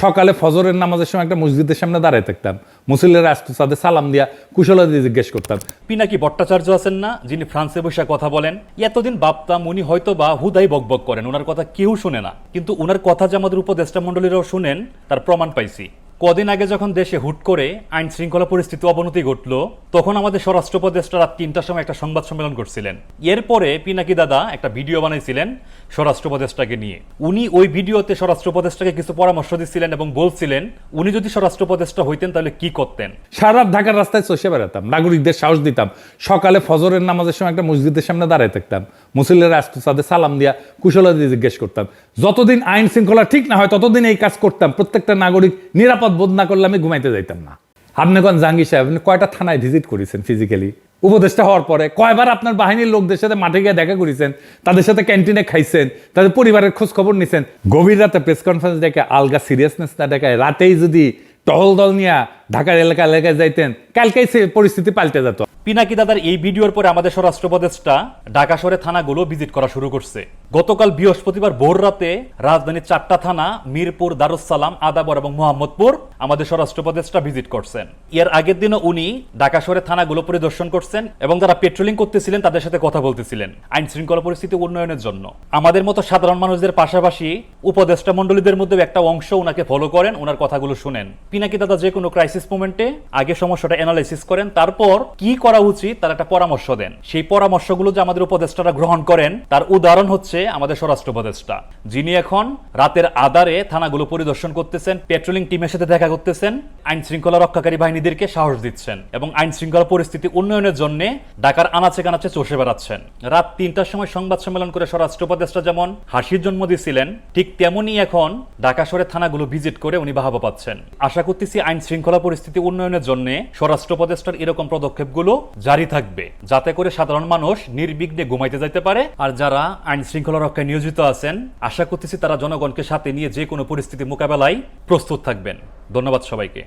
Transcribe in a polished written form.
সকালে ফজরের নামাজের সময় একটা মসজিদের সামনে দাঁড়ায় থাকতাম, মুসল্লিরা আসতো, তাদের সালাম দিয়া কুশলাদি জিজ্ঞেস করতাম। পিনাকি ভট্টাচার্য আছেন না, যিনি ফ্রান্সে বসে কথা বলেন, এতদিন ভাবতাম উনি হয়তো বা হুদাই বকবক করেন, ওনার কথা কেউ শুনে না। কিন্তু ওনার কথা যে আমাদের উপদেষ্টা মণ্ডলীরাও শুনেন তার প্রমাণ পাইছি। কদিন আগে যখন দেশে হুট করে আইন শৃঙ্খলা পরিস্থিতি অবনতি ঘটল, তখন আমাদের স্বরাষ্ট্র উপদেষ্টা রাত ৩টার সময় একটা সংবাদ সম্মেলন করছিলেন। এরপরে পিনাকি দাদা একটা ভিডিও বানাইছিলেন স্বরাষ্ট্র উপদেষ্টাকে নিয়ে। উনি ওই ভিডিওতে স্বরাষ্ট্র উপদেষ্টাকে কিছু পরামর্শ দিচ্ছিলেন এবং বলছিলেন উনি যদি স্বরাষ্ট্র উপদেষ্টা হইতেন তাহলে কি করতেন। সারা ঢাকার রাস্তায় চষে বেড়াতাম, নাগরিকদের সাহস দিতাম, সকালে ফজরের নামাজের সময় একটা মসজিদের সামনে দাঁড়ায় থাকতাম, মুসল্লিরা আসতো, তাদের সালাম দিয়া কুশলাদি জিজ্ঞেস করতাম। যতদিন আইন শৃঙ্খলা ঠিক না হয় ততদিন এই কাজ করতাম। প্রত্যেকটা নাগরিক নিরাপদ বোধ না করলে আমি ঘুমাইতে যাইতাম না। আপনি কোন জাহাঙ্গীর সাহেব, আপনি কয়টা থানায় ভিজিট করেছেন ফিজিক্যালি? উপদেষ্টা হওয়ার পরে কয়বার আপনার বাহিনীর লোকদের সাথে মাঠে গিয়ে দেখা করেছেন, তাদের সাথে ক্যান্টিনে খাইছেন, তাদের পরিবারের খোঁজ খবর নিছেন? গভীর রাতে প্রেস কনফারেন্স ডেকে আলগা সিরিয়াসনেস না দেখায় রাতেই যদি টহল দল নিয়ে ঢাকার এলাকায় যাইতেন, কালকেই সে পরিস্থিতি পাল্টে যেত। পিনাকি দাদার এই ভিডিওর পরে আমাদের স্বরাষ্ট্র উপদেষ্টা ঢাকা শহরে থানাগুলো ভিজিট করা শুরু করছে। গতকাল বৃহস্পতিবার ভোর রাতে রাজধানীর 4টা থানা মিরপুর, দারুসালাম, আদাবর এবং মোহাম্মদপুর আমাদের স্বরাষ্ট্র উপদেষ্টা ভিজিট করছেন। এর আগের দিনও উনি ঢাকা শহরে থানাগুলো পরিদর্শন করছেন এবং যারা পেট্রোলিং করতেছিলেন তাদের সাথে কথা বলতেছিলেন আইন শৃঙ্খলা পরিস্থিতি উন্নয়নের জন্য। আমাদের মতো সাধারণ মানুষদের পাশাপাশি উপদেষ্টা মণ্ডলীদের মধ্যে একটা অংশ ওনাকে ফলো করেন, ওনার কথাগুলো শুনেন। পিনাকি দাদা যে কোনো ক্রাইসিস মোমেন্টে আগে সমস্যাটা অ্যানালাইসিস করেন, তারপর কি করা উচিত তার একটা পরামর্শ দেন। সেই পরামর্শগুলো যে আমাদের উপদেষ্টারা গ্রহণ করেন তার উদাহরণ হচ্ছে আমাদের স্বরাষ্ট্র উপদেষ্টা, যিনি এখন রাতের আধারে থানাগুলো পরিদর্শন করতেছেন, পেট্রোলিং টিমের সাথে দেখা করতেছেন, আইন শৃঙ্খলা রক্ষাকারী বাহিনীদেরকে সাহস দিচ্ছেন এবং আইন শৃঙ্খলা পরিস্থিতি উন্নয়নের জন্য ঢাকার আনাচে কানাচে চষে বেড়াচ্ছেন। রাত 3টার সময় সংবাদ সম্মেলন করে স্বরাষ্ট্র উপদেষ্টা যেমন হাসির জন্ম দিয়েছিলেন, ঠিক তেমনই এখন ঢাকা শহরে থানাগুলো ভিজিট করে উনি বাহবা পাচ্ছেন। আশা করতেছি আইন শৃঙ্খলা পরিস্থিতি উন্নয়নের জন্য স্বরাষ্ট্র উপদেষ্টার এরকম পদক্ষেপগুলো জারি থাকবে, যাতে করে সাধারণ মানুষ নির্বিঘ্নে ঘুমাইতে যাইতে পারে। আর যারা আইন শৃঙ্খলা রক্ষায় নিয়োজিত আছেন, আশা করতেছি তারা জনগণকে সাথে নিয়ে যে কোনো পরিস্থিতি মোকাবেলায় প্রস্তুত থাকবেন। ধন্যবাদ সবাইকে।